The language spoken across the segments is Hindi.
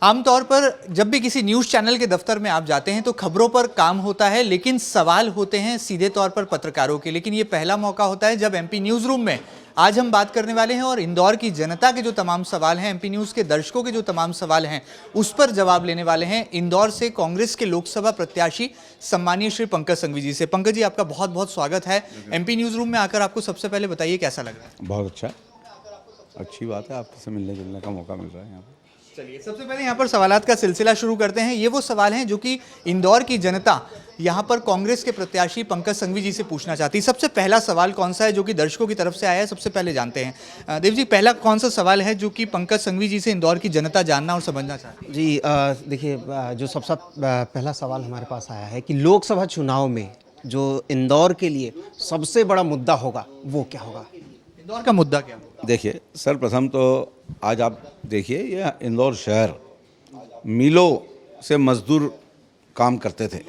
आमतौर पर जब भी किसी न्यूज़ चैनल के दफ्तर में आप जाते हैं तो खबरों पर काम होता है, लेकिन सवाल होते हैं सीधे तौर पर पत्रकारों के। लेकिन ये पहला मौका होता है जब एमपी न्यूज़ रूम में आज हम बात करने वाले हैं और इंदौर की जनता के जो तमाम सवाल हैं, एमपी न्यूज़ के दर्शकों के जो तमाम सवाल हैं, उस पर जवाब लेने वाले हैं इंदौर से कांग्रेस के लोकसभा प्रत्याशी सम्मानीय श्री पंकज संघवी जी से। पंकज जी, आपका बहुत बहुत स्वागत है एमपी न्यूज़ रूम में आकर। आपको सबसे पहले बताइए कैसा लग रहा है? बहुत अच्छा, अच्छी बात है, आपसे मिलने जुलने का मौका मिल रहा है यहाँ पर। चलिए, सबसे पहले यहाँ पर सवालात का सिलसिला शुरू करते हैं। ये वो सवाल हैं जो कि इंदौर की जनता यहाँ पर कांग्रेस के प्रत्याशी पंकज संघवी जी से पूछना चाहती है। सबसे पहला सवाल कौन सा है जो कि दर्शकों की तरफ से आया है, सबसे पहले जानते हैं। देव जी, पहला कौन सा सवाल है जो कि पंकज संघवी जी से इंदौर की जनता जानना और समझना चाहती है? जी देखिए, जो सबसे पहला सवाल हमारे पास आया है कि लोकसभा चुनाव में जो इंदौर के लिए सबसे बड़ा मुद्दा होगा वो क्या होगा? इंदौर का मुद्दा क्या होगा? देखिए, सर्वप्रथम तो आज आप देखिए, ये इंदौर शहर मिलों से मजदूर काम करते थे,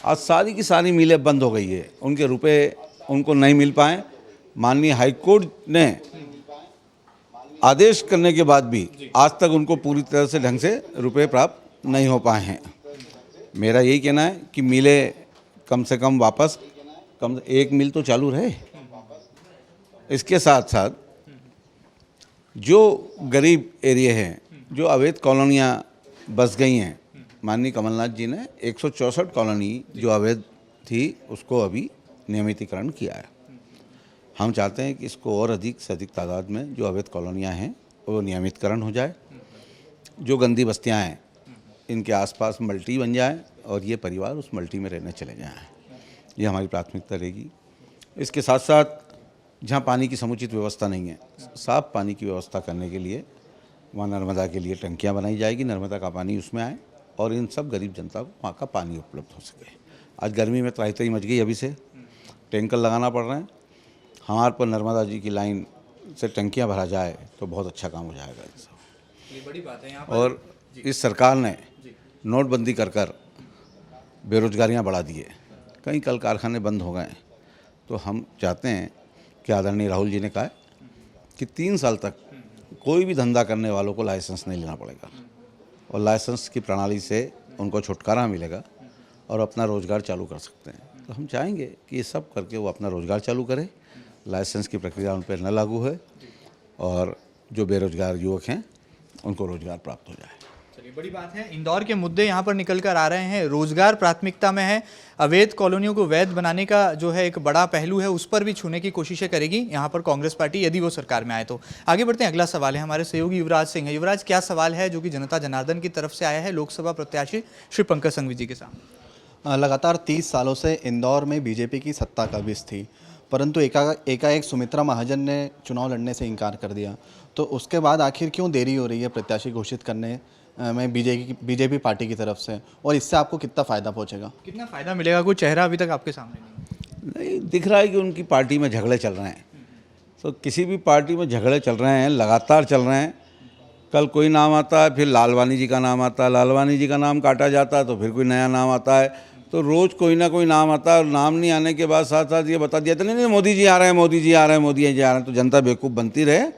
आज सारी की सारी मिलें बंद हो गई है, उनके रुपए उनको नहीं मिल पाए। माननीय हाईकोर्ट ने आदेश करने के बाद भी आज तक उनको पूरी तरह से ढंग से रुपए प्राप्त नहीं हो पाए हैं। मेरा यही कहना है कि मिलें कम से कम वापस, कम एक मिल तो चालू रहे। इसके साथ साथ जो गरीब एरिया हैं, जो अवैध कॉलोनियाँ बस गई हैं, माननीय कमलनाथ जी ने 164 कॉलोनी जो अवैध थी उसको अभी नियमितीकरण किया है। हम चाहते हैं कि इसको और अधिक से अधिक तादाद में जो अवैध कॉलोनियाँ हैं वो नियमितकरण हो जाए। जो गंदी बस्तियाँ हैं इनके आसपास मल्टी बन जाए और ये परिवार उस मल्टी में रहने चले जाएँ, ये हमारी प्राथमिकता रहेगी। इसके साथ साथ जहाँ पानी की समुचित व्यवस्था नहीं है, साफ पानी की व्यवस्था करने के लिए वहाँ नर्मदा के लिए टंकियाँ बनाई जाएगी, नर्मदा का पानी उसमें आए और इन सब गरीब जनता को वहाँ का पानी उपलब्ध हो सके। आज गर्मी में त्राही मच गई, अभी से टैंकर लगाना पड़ रहे हैं। हमारे पर नर्मदा जी की लाइन से टंकियाँ भरा जाए तो बहुत अच्छा काम हो जाएगा। ये बड़ी बात है यहाँ पर। और इस सरकार ने नोटबंदी कर बेरोजगारियाँ बढ़ा दी है, कई कल कारखाने बंद हो गए। तो हम चाहते हैं कि आदरणीय राहुल जी ने कहा है कि 3 साल तक कोई भी धंधा करने वालों को लाइसेंस नहीं लेना पड़ेगा और लाइसेंस की प्रणाली से उनको छुटकारा मिलेगा और अपना रोज़गार चालू कर सकते हैं। तो हम चाहेंगे कि ये सब करके वो अपना रोज़गार चालू करें, लाइसेंस की प्रक्रिया उन पर न लागू है और जो बेरोजगार युवक हैं उनको रोज़गार प्राप्त हो जाए। चलिए, बड़ी बात है। इंदौर के मुद्दे यहाँ पर निकल कर आ रहे हैं। रोजगार प्राथमिकता में है, अवैध कॉलोनियों को वैध बनाने का जो है एक बड़ा पहलू है, उस पर भी छूने की कोशिशें करेगी यहाँ पर कांग्रेस पार्टी, यदि वो सरकार में आए तो। आगे बढ़ते हैं, अगला सवाल है हमारे सहयोगी युवराज सिंह है। युवराज, क्या सवाल है जो कि जनता जनार्दन की तरफ से आया है लोकसभा प्रत्याशी श्री पंकज संघवी जी के सामने? लगातार 30 सालों से इंदौर में बीजेपी की सत्ता कब्ज़ थी, परंतु एकाएक सुमित्रा महाजन ने चुनाव लड़ने से इनकार कर दिया। तो उसके बाद आखिर क्यों देरी हो रही है प्रत्याशी घोषित करने में बीजेपी पार्टी की तरफ से, और इससे आपको कितना फ़ायदा पहुंचेगा? कितना फायदा मिलेगा? कोई चेहरा अभी तक आपके सामने नहीं दिख रहा है कि उनकी पार्टी में झगड़े चल रहे हैं। तो किसी भी पार्टी में झगड़े चल रहे हैं, लगातार चल रहे हैं। कल कोई नाम आता है, फिर लालवानी जी का नाम आता है, लालवानी जी का नाम काटा जाता है तो फिर कोई नया नाम आता है। तो रोज़ कोई ना कोई नाम आता है और नाम नहीं आने के बाद साथ साथ ये बता दिया था नहीं मोदी जी आ रहे हैं, मोदी जी आ रहे हैं, मोदी जी आ रहे हैं। तो जनता बेवकूफ़ बनती रहे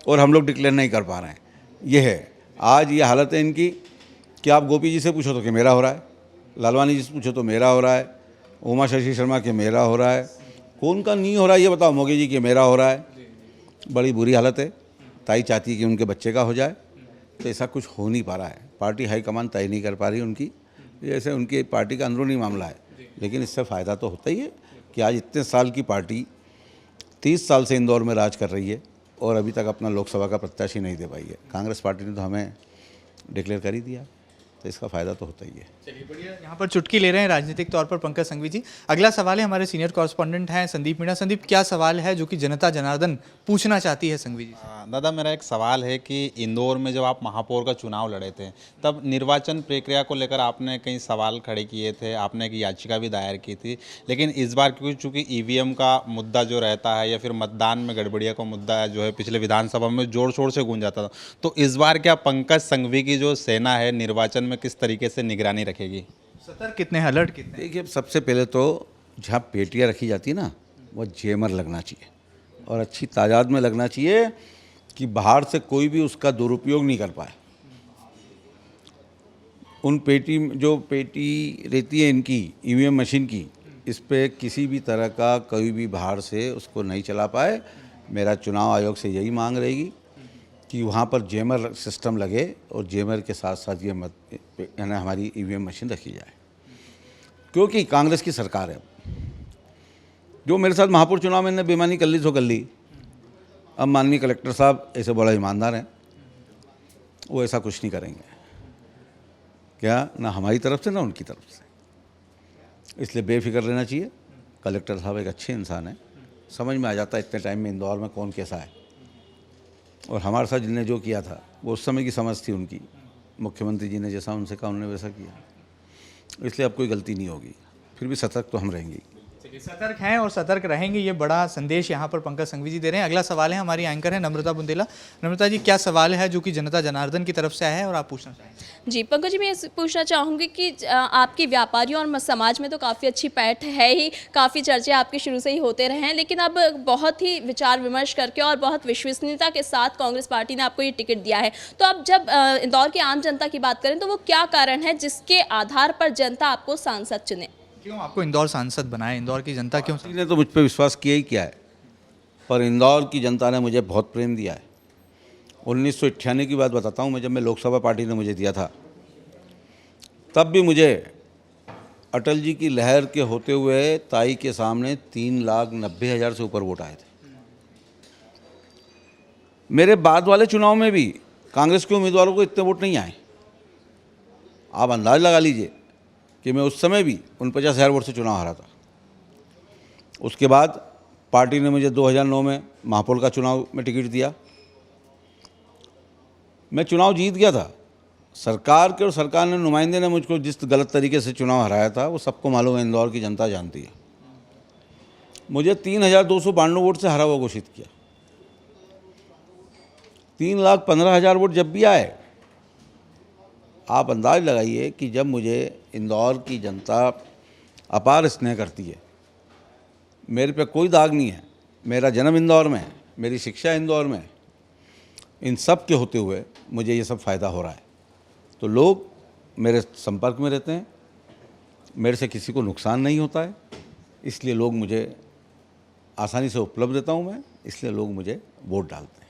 और हम लोग डिक्लेयर नहीं कर पा रहे हैं। ये है आज ये हालत है इनकी कि आप गोपी जी से पूछो तो कि मेरा हो रहा है, लालवानी जी से पूछो तो मेरा हो रहा है, उमा शशि शर्मा के मेरा हो रहा है, कौन का नहीं हो रहा है ये बताओ, मोदी जी के मेरा हो रहा है। बड़ी बुरी हालत है। ताई चाहती है कि उनके बच्चे का हो जाए, तो ऐसा कुछ हो नहीं पा रहा है। पार्टी हाईकमान तय नहीं कर पा रही उनकी, जैसे उनकी पार्टी का अंदरूनी मामला है। लेकिन इससे फ़ायदा तो होता ही है कि आज इतने साल की पार्टी 30 साल से इंदौर में राज कर रही है और अभी तक अपना लोकसभा का प्रत्याशी नहीं दे पाई है। कांग्रेस पार्टी ने तो हमें डिक्लेयर कर ही दिया, तो इसका फ़ायदा तो होता ही है। चलिए, बढ़िया। यहाँ पर चुटकी ले रहे हैं राजनीतिक तौर पर पंकज संघवी जी। अगला सवाल है हमारे सीनियर कॉरेस्पॉन्डेंट हैं संदीप मीणा। संदीप, क्या सवाल है जो कि जनता जनार्दन पूछना चाहती है संघवी जी से? दादा, मेरा एक सवाल है कि इंदौर में जब आप महापौर का चुनाव लड़े थे तब निर्वाचन प्रक्रिया को लेकर आपने कई सवाल खड़े किए थे, आपने एक याचिका भी दायर की थी। लेकिन इस बार क्योंकि चूँकि ईवीएम का मुद्दा जो रहता है या फिर मतदान में गड़बड़िया का मुद्दा जो है पिछले विधानसभा में जोर शोर से गूंज जाता था, तो इस बार क्या पंकज संघवी की जो सेना है निर्वाचन में किस तरीके से निगरानी रखेगी? सतर्क कितने हैं, अलर्ट कितने हैं? देखिए, सबसे पहले तो जहाँ पेटियाँ रखी जाती है ना, वो जेमर लगना चाहिए और अच्छी तादाद में लगना चाहिए कि बाहर से कोई भी उसका दुरुपयोग नहीं कर पाए। उन जो पेटी रहती है इनकी ईवीएम मशीन की, इस पे किसी भी तरह का कोई भी बाहर से उसको नहीं चला पाए। मेरा चुनाव आयोग से यही मांग रहेगी कि वहाँ पर जेमर सिस्टम लगे और जेमर के साथ साथ ये हमारी ईवीएम मशीन रखी जाए, क्योंकि कांग्रेस की सरकार है। जो मेरे साथ महापौर चुनाव में ने बेईमानी कर ली सो कर ली। अब माननीय कलेक्टर साहब ऐसे बड़ा ईमानदार हैं, वो ऐसा कुछ नहीं करेंगे, क्या ना हमारी तरफ से ना उनकी तरफ से। इसलिए बेफिक्र रहना चाहिए। कलेक्टर साहब एक अच्छे इंसान हैं, समझ में आ जाता है इतने टाइम में इंदौर में कौन कैसा है। और हमारे साथ जिन्होंने जो किया था वो उस समय की समझ थी उनकी, मुख्यमंत्री जी ने जैसा उनसे कहा उन्होंने वैसा किया, इसलिए अब कोई गलती नहीं होगी। फिर भी सतर्क तो हम रहेंगे। चलिए, सतर्क हैं और सतर्क रहेंगे, ये बड़ा संदेश यहाँ पर पंकज संघवी जी दे रहे हैं। अगला सवाल है, हमारी एंकर है नम्रता बुंदेला। नम्रता जी, क्या सवाल है जो कि जनता जनार्दन की तरफ से आया है और आप पूछना चाहेंगे? जी पंकज जी, मैं ये पूछना चाहूँगी कि आपकी व्यापारियों और समाज में तो काफ़ी अच्छी पैठ है ही, काफ़ी चर्चे आपके शुरू से ही होते रहे हैं, लेकिन अब बहुत ही विचार विमर्श करके और बहुत विश्वसनीयता के साथ कांग्रेस पार्टी ने आपको ये टिकट दिया है। तो अब जब इंदौर की आम जनता की बात करें तो वो क्या कारण है जिसके आधार पर जनता आपको सांसद चुने? क्यों आपको इंदौर सांसद बनाए? इंदौर की जनता क्यों? किसी ने तो मुझ पर विश्वास किया ही किया है, पर इंदौर की जनता ने मुझे बहुत प्रेम दिया है। 1998 की बात बताता हूँ मैं, जब मैं लोकसभा पार्टी ने मुझे दिया था, तब भी मुझे अटल जी की लहर के होते हुए ताई के सामने 3,90,000 से ऊपर वोट आए थे। मेरे बाद वाले चुनाव में भी कांग्रेस के उम्मीदवारों को इतने वोट नहीं आए। आप अंदाज लगा लीजिए कि मैं उस समय भी 49,000 वोट से चुनाव हारा था। उसके बाद पार्टी ने मुझे 2009 में महापौर का चुनाव में टिकट दिया, मैं चुनाव जीत गया था। सरकार के और सरकार ने नुमाइंदे ने मुझको जिस गलत तरीके से चुनाव हराया था वो सबको मालूम है, इंदौर की जनता जानती है। मुझे 3,292 वोट से हरा हुआ घोषित किया। 3,15,000 वोट जब भी आए, आप अंदाज लगाइए कि जब मुझे इंदौर की जनता अपार स्नेह करती है, मेरे पे कोई दाग नहीं है, मेरा जन्म इंदौर में है, मेरी शिक्षा इंदौर में है, इन सब के होते हुए मुझे ये सब फ़ायदा हो रहा है। तो लोग मेरे संपर्क में रहते हैं, मेरे से किसी को नुकसान नहीं होता है, इसलिए लोग मुझे आसानी से उपलब्ध देता हूँ मैं, इसलिए लोग मुझे वोट डालते हैं।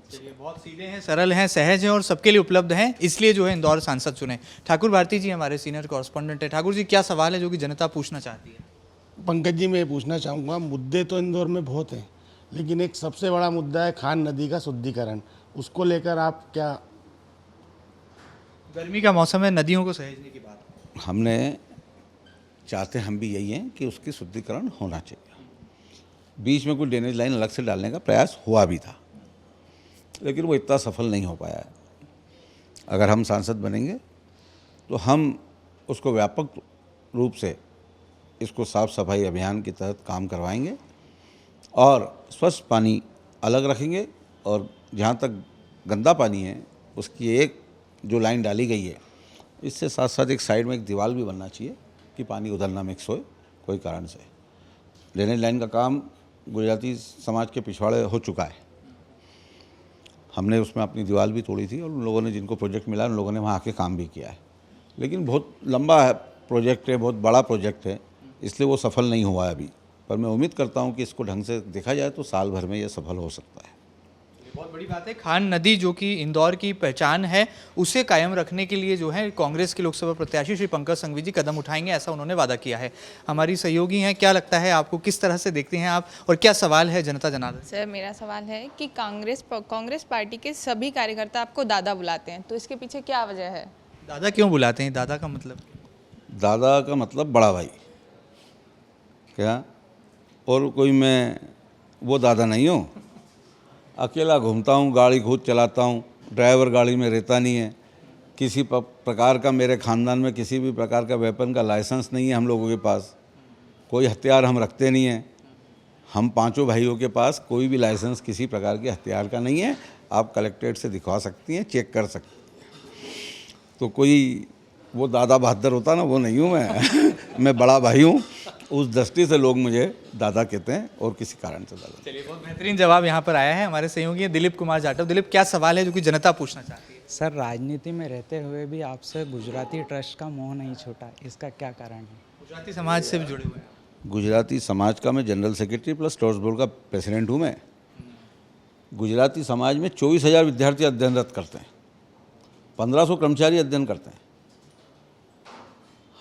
चलिए, बहुत सीधे हैं, सरल हैं, सहज हैं और सबके लिए उपलब्ध हैं, इसलिए जो है इंदौर सांसद चुने। ठाकुर भारती जी हमारे सीनियर कॉरेस्पॉन्डेंट है। ठाकुर जी, क्या सवाल है जो कि जनता पूछना चाहती है? पंकज जी, मैं पूछना चाहूँगा, मुद्दे तो इंदौर में बहुत हैं, लेकिन एक सबसे बड़ा मुद्दा है खान नदी का शुद्धिकरण। उसको लेकर आप क्या? गर्मी का मौसम है, नदियों को सहेजने की बात। हमने चाहते हम भी यही हैं कि उसकी शुद्धिकरण होना चाहिए। बीच में कोई ड्रेनेज लाइन अलग से डालने का प्रयास हुआ भी था, लेकिन वो इतना सफल नहीं हो पाया है। अगर हम सांसद बनेंगे तो हम उसको व्यापक रूप से इसको साफ सफाई अभियान के तहत काम करवाएंगे और स्वच्छ पानी अलग रखेंगे, और जहाँ तक गंदा पानी है उसकी एक जो लाइन डाली गई है, इससे साथ साथ एक साइड में एक दीवार भी बनना चाहिए कि पानी उधर ना मिक्स होए कोई कारण से। ड्रेनेज लाइन का काम गुजराती समाज के पिछवाड़े हो चुका है, हमने उसमें अपनी दीवार भी तोड़ी थी और उन लोगों ने जिनको प्रोजेक्ट मिला उन लोगों ने वहाँ आके काम भी किया है, लेकिन बहुत लंबा है प्रोजेक्ट है, बहुत बड़ा प्रोजेक्ट है, इसलिए वो सफल नहीं हुआ है अभी। पर मैं उम्मीद करता हूँ कि इसको ढंग से देखा जाए तो साल भर में ये सफल हो सकता है। बहुत बड़ी बात है। खान नदी जो कि इंदौर की पहचान है, उसे कायम रखने के लिए जो है कांग्रेस के लोकसभा प्रत्याशी श्री पंकज संघवी जी कदम उठाएंगे, ऐसा उन्होंने वादा किया है। हमारी सहयोगी हैं, क्या लगता है आपको, किस तरह से देखते हैं आप और क्या सवाल है जनता जनार्दन? सर, मेरा सवाल है कि कांग्रेस पार्टी के सभी कार्यकर्ता आपको दादा बुलाते हैं, तो इसके पीछे क्या वजह है? दादा क्यों बुलाते हैं? दादा का मतलब? दादा का मतलब बड़ा भाई क्या, और कोई मैं वो दादा नहीं हूँ। अकेला घूमता हूँ, गाड़ी खुद चलाता हूँ, ड्राइवर गाड़ी में रहता नहीं है, किसी प्रकार का मेरे ख़ानदान में किसी भी प्रकार का वेपन का लाइसेंस नहीं है हम लोगों के पास, कोई हथियार हम रखते नहीं हैं। हम पांचों भाइयों के पास कोई भी लाइसेंस किसी प्रकार के हथियार का नहीं है। आप कलेक्ट्रेट से दिखवा सकती हैं, चेक कर सकती हैं। तो कोई वो दादा बहादुर होता ना, वो नहीं हूँ मैं मैं बड़ा भाई हूँ, उस दृष्टि से लोग मुझे दादा कहते हैं और किसी कारण से दादा। चलिए, बहुत बेहतरीन जवाब यहाँ पर आया है। हमारे सहयोगी हैं दिलीप कुमार जाटव। दिलीप, क्या सवाल है जो कि जनता पूछना चाहती है? सर, राजनीति में रहते हुए भी आपसे गुजराती ट्रस्ट का मोह नहीं छूटा, इसका क्या कारण है? गुजराती समाज से भी जुड़े हुए हैं। गुजराती समाज का मैं general secretary plus trust board का प्रेसिडेंट हूँ मैं। गुजराती समाज में 24,000 विद्यार्थी अध्ययनरत करते हैं, 1500 कर्मचारी अध्ययन करते हैं।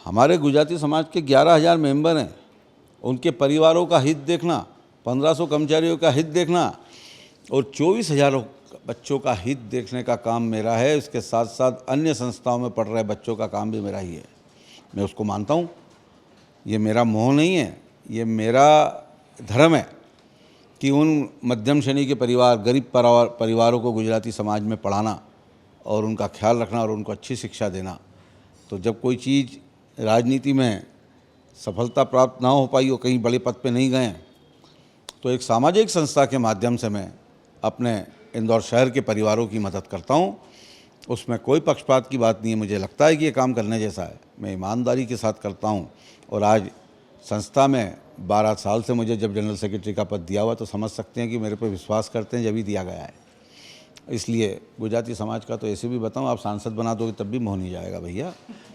हमारे गुजराती समाज के 11,000 मेंबर हैं, उनके परिवारों का हित देखना, 1500 कर्मचारियों का हित देखना और 24,000 बच्चों का हित देखने का काम मेरा है। इसके साथ साथ अन्य संस्थाओं में पढ़ रहे बच्चों का काम भी मेरा ही है। मैं उसको मानता हूँ, ये मेरा मोह नहीं है, ये मेरा धर्म है कि उन मध्यम श्रेणी के परिवार, गरीब परिवारों को गुजराती समाज में पढ़ाना और उनका ख्याल रखना और उनको अच्छी शिक्षा देना। तो जब कोई चीज़ राजनीति में सफलता प्राप्त ना हो पाई और कहीं बड़े पद पे नहीं गए, तो एक सामाजिक संस्था के माध्यम से मैं अपने इंदौर शहर के परिवारों की मदद करता हूँ। उसमें कोई पक्षपात की बात नहीं है। मुझे लगता है कि ये काम करने जैसा है, मैं ईमानदारी के साथ करता हूँ। और आज संस्था में 12 साल से मुझे जब जनरल सेक्रेटरी का पद दिया हुआ, तो समझ सकते हैं कि मेरे पे विश्वास करते हैं, जब ही दिया गया है। इसलिए गुजराती समाज का तो ऐसे भी बताऊँ, आप सांसद बना दोगे तब भी मोह नहीं जाएगा भैया,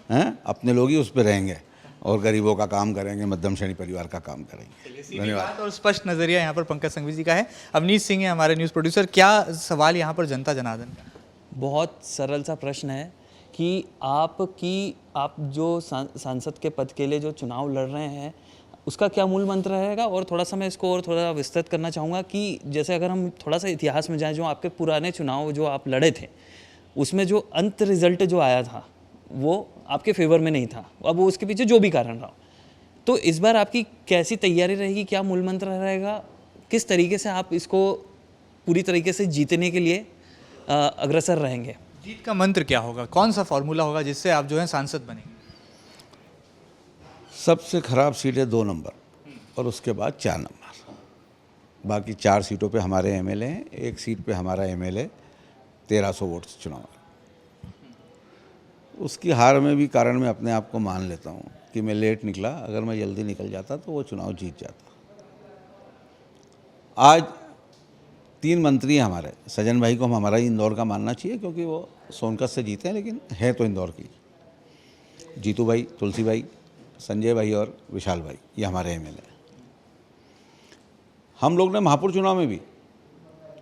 हैं? अपने लोग ही उस पर रहेंगे और गरीबों का काम करेंगे, मध्यम श्रेणी परिवार का काम करेंगे। धन्यवाद। और स्पष्ट नजरिया यहाँ पर पंकज संघवी जी का है। अवनीश सिंह है हमारे न्यूज़ प्रोड्यूसर। क्या सवाल यहाँ पर जनता जनार्दन का? बहुत सरल सा प्रश्न है कि आप जो सांसद के पद के लिए जो चुनाव लड़ रहे हैं, उसका क्या मूल मंत्र रहेगा? और थोड़ा सा मैं इसको और थोड़ा विस्तृत करना चाहूँगा कि जैसे अगर हम थोड़ा सा इतिहास में जाएं, जो आपके पुराने चुनाव जो आप लड़े थे, उसमें जो अंत रिजल्ट जो आया था वो आपके फेवर में नहीं था, अब वो उसके पीछे जो भी कारण रहा, तो इस बार आपकी कैसी तैयारी रहेगी? क्या मूल मंत्र रहेगा? किस तरीके से आप इसको पूरी तरीके से जीतने के लिए अग्रसर रहेंगे? जीत का मंत्र क्या होगा? कौन सा फॉर्मूला होगा जिससे आप जो है सांसद बनेंगे? सबसे खराब सीटें 2 नंबर और उसके बाद 4 नंबर। बाकी 4 सीटों पे हमारे एमएलए हैं, 1 सीट पे हमारा एमएलए 1300 वोट से चुनाव है। उसकी हार में भी कारण मैं अपने आप को मान लेता हूँ कि मैं लेट निकला, अगर मैं जल्दी निकल जाता तो वो चुनाव जीत जाता। आज 3 मंत्री हैं हमारे, सजन भाई को हमारा ही इंदौर का मानना चाहिए क्योंकि वो सोनकत से जीते हैं, लेकिन है तो इंदौर की। जीतू भाई, तुलसी भाई, संजय भाई और विशाल भाई, ये हमारे एमएलए। हम लोग ने महापौर चुनाव में भी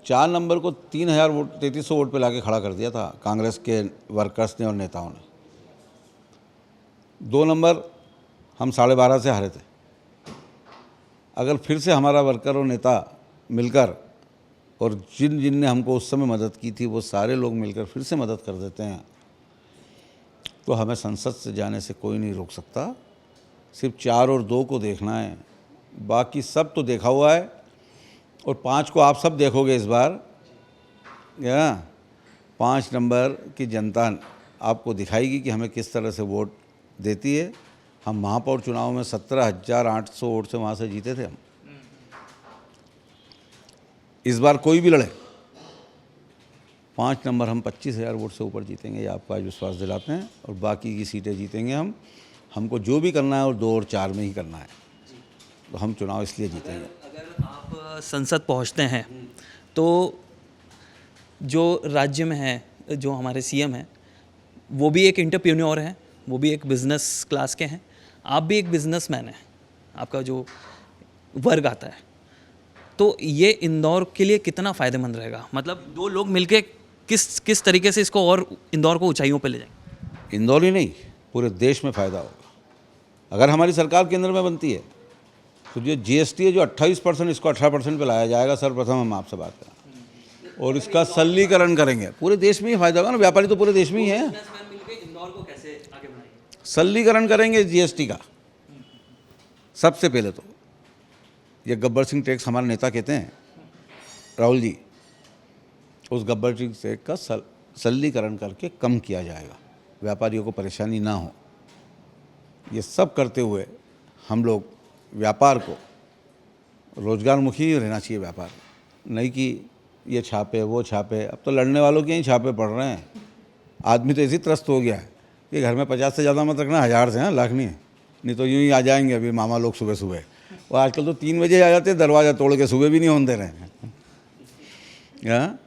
4 नंबर को 3,000 वोट 3300 वोट पे लाके खड़ा कर दिया था कांग्रेस के वर्कर्स ने और नेताओं ने। 2 नंबर हम 12.5 से हारे थे। अगर फिर से हमारा वर्कर और नेता मिलकर और जिन ने हमको उस समय मदद की थी वो सारे लोग मिलकर फिर से मदद कर देते हैं, तो हमें संसद से जाने से कोई नहीं रोक सकता। सिर्फ 4 और 2 को देखना है, बाकी सब तो देखा हुआ है। और 5 को आप सब देखोगे इस बार, क्या 5 नंबर की जनता आपको दिखाएगी कि हमें किस तरह से वोट देती है। हम महापौर चुनाव में 17,800 वोट से वहाँ से जीते थे हम। इस बार कोई भी लड़े, 5 नंबर हम 25,000 वोट से ऊपर जीतेंगे, ये आपको आज विश्वास दिलाते हैं। और बाकी की सीटें जीतेंगे हम। हमको जो भी करना है और 2 और 4 में ही करना है, तो हम चुनाव इसलिए जीतेंगे। अगर आप संसद पहुंचते हैं तो जो राज्य में है, जो हमारे सीएम हैं, वो भी एक एंटरप्रेन्योर हैं, वो भी एक बिजनेस क्लास के हैं, आप भी एक बिजनेसमैन हैं, आपका जो वर्ग आता है, तो ये इंदौर के लिए कितना फ़ायदेमंद रहेगा? मतलब 2 लोग मिलके किस तरीके से इसको और इंदौर को ऊंचाइयों पे ले जाएंगे? इंदौर ही नहीं, पूरे देश में फ़ायदा होगा। अगर हमारी सरकार केंद्र में बनती है तो जो जीएसटी है जो 28%, इसको 18% पे लाया जाएगा। सर्वप्रथम हम आपसे बात करें और इसका सरलीकरण करेंगे, पूरे देश में ही फायदा होगा ना। व्यापारी तो पूरे देश में ही है। इंदौर को कैसे आगे बढ़ाएंगे? सरलीकरण करेंगे जीएसटी का। सबसे पहले तो ये गब्बर सिंह टैक्स हमारे नेता कहते हैं, राहुल जी, उस गब्बर सिंह टैक्स का सरलीकरण करके कम किया जाएगा, व्यापारियों को परेशानी ना हो। ये सब करते हुए हम लोग व्यापार को रोजगारमुखी ही रहना चाहिए। व्यापार नहीं कि ये छापे वो छापे। अब तो लड़ने वालों के ही छापे पड़ रहे हैं। आदमी तो ऐसी त्रस्त हो गया है कि घर में 50 से ज़्यादा मत रखना, 1000 से, हाँ, लाख नहीं तो यूँ ही आ जाएंगे अभी मामा लोग सुबह सुबह। और आजकल तो 3 बजे आ जाते हैं, दरवाज़ा तोड़ के, सुबह भी नहीं होने दे रहे हैं। हाँ,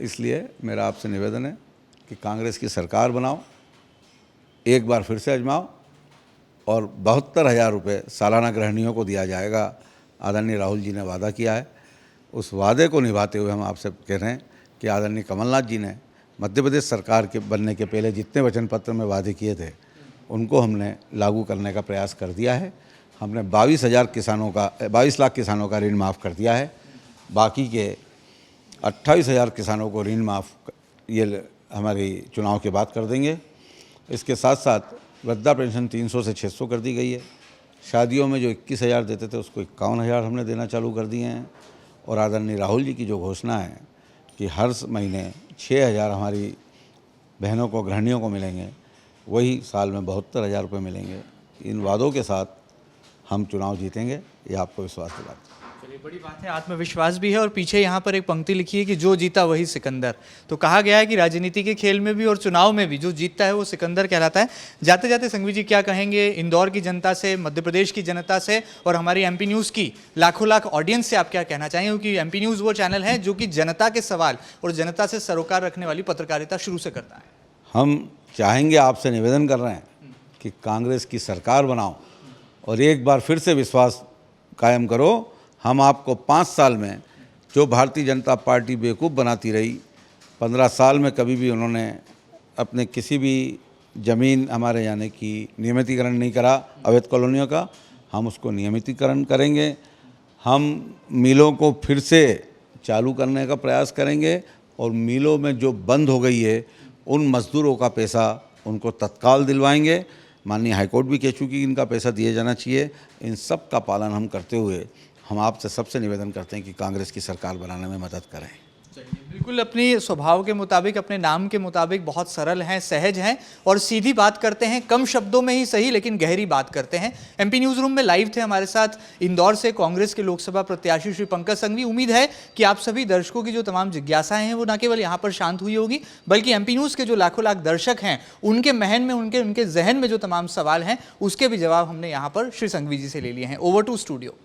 इसलिए मेरा आपसे निवेदन है कि कांग्रेस की सरकार बनाओ, एक बार फिर से आजमाओ और 72,000 रुपये सालाना गृहिणियों को दिया जाएगा। आदरणीय राहुल जी ने वादा किया है, उस वादे को निभाते हुए हम आपसे कह रहे हैं कि आदरणीय कमलनाथ जी ने मध्य प्रदेश सरकार के बनने के पहले जितने वचन पत्र में वादे किए थे उनको हमने लागू करने का प्रयास कर दिया है। हमने 22 लाख किसानों का ऋण माफ़ कर दिया है। बाकी के 28,000 किसानों को ऋण माफ़ ये हमारी चुनाव के बाद कर देंगे। इसके साथ साथ वृद्धा पेंशन 300 से 600 कर दी गई है। शादियों में जो 21,000 देते थे उसको 51,000 हमने देना चालू कर दिए हैं। और आदरणीय राहुल जी की जो घोषणा है कि हर महीने 6,000 हमारी बहनों को, गृहिणियों को मिलेंगे, वही साल में 72,000 रुपये मिलेंगे। इन वादों के साथ हम चुनाव जीतेंगे, ये आपको विश्वास दिलाता हूं। चलिए, बड़ी बात है, आत्मविश्वास भी है। और पीछे यहाँ पर एक पंक्ति लिखी है कि जो जीता वही सिकंदर। तो कहा गया है कि राजनीति के खेल में भी और चुनाव में भी जो जीतता है वो सिकंदर कहलाता है। जाते जाते संघवी जी क्या कहेंगे इंदौर की जनता से, मध्य प्रदेश की जनता से और हमारी एमपी न्यूज़ की लाखों लाख ऑडियंस से आप क्या कहना चाहेंगे? क्योंकि एमपी न्यूज़ वो चैनल है जो कि जनता के सवाल और जनता से सरोकार रखने वाली पत्रकारिता शुरू से करता है। हम चाहेंगे, आपसे निवेदन कर रहे हैं कि कांग्रेस की सरकार बनाओ और एक बार फिर से विश्वास कायम करो। हम आपको 5 साल में जो भारतीय जनता पार्टी बेवकूफ़ बनाती रही, 15 साल में कभी भी उन्होंने अपने किसी भी ज़मीन हमारे यानी कि नियमितीकरण नहीं करा अवैध कॉलोनियों का, हम उसको नियमितीकरण करेंगे। हम मिलों को फिर से चालू करने का प्रयास करेंगे और मिलों में जो बंद हो गई है उन मज़दूरों का पैसा उनको तत्काल दिलवाएंगे। माननीय हाईकोर्ट भी कह चुकी इनका पैसा दिया जाना चाहिए। इन सब का पालन हम करते हुए हम आपसे सबसे निवेदन करते हैं कि कांग्रेस की सरकार बनाने में मदद करें। बिल्कुल अपनी स्वभाव के मुताबिक, अपने नाम के मुताबिक बहुत सरल हैं, सहज हैं और सीधी बात करते हैं। कम शब्दों में ही सही लेकिन गहरी बात करते हैं। एमपी न्यूज़ रूम में लाइव थे हमारे साथ इंदौर से कांग्रेस के लोकसभा प्रत्याशी श्री पंकज संघवी। उम्मीद है कि आप सभी दर्शकों की जो तमाम जिज्ञासाएं हैं वो न केवल यहाँ पर शांत हुई होगी, बल्कि एमपी न्यूज़ के जो लाखों लाख दर्शक हैं उनके महन में, उनके जहन में जो तमाम सवाल हैं उसके भी जवाब हमने यहाँ पर श्री संघवी जी से ले लिए हैं। Over to studio.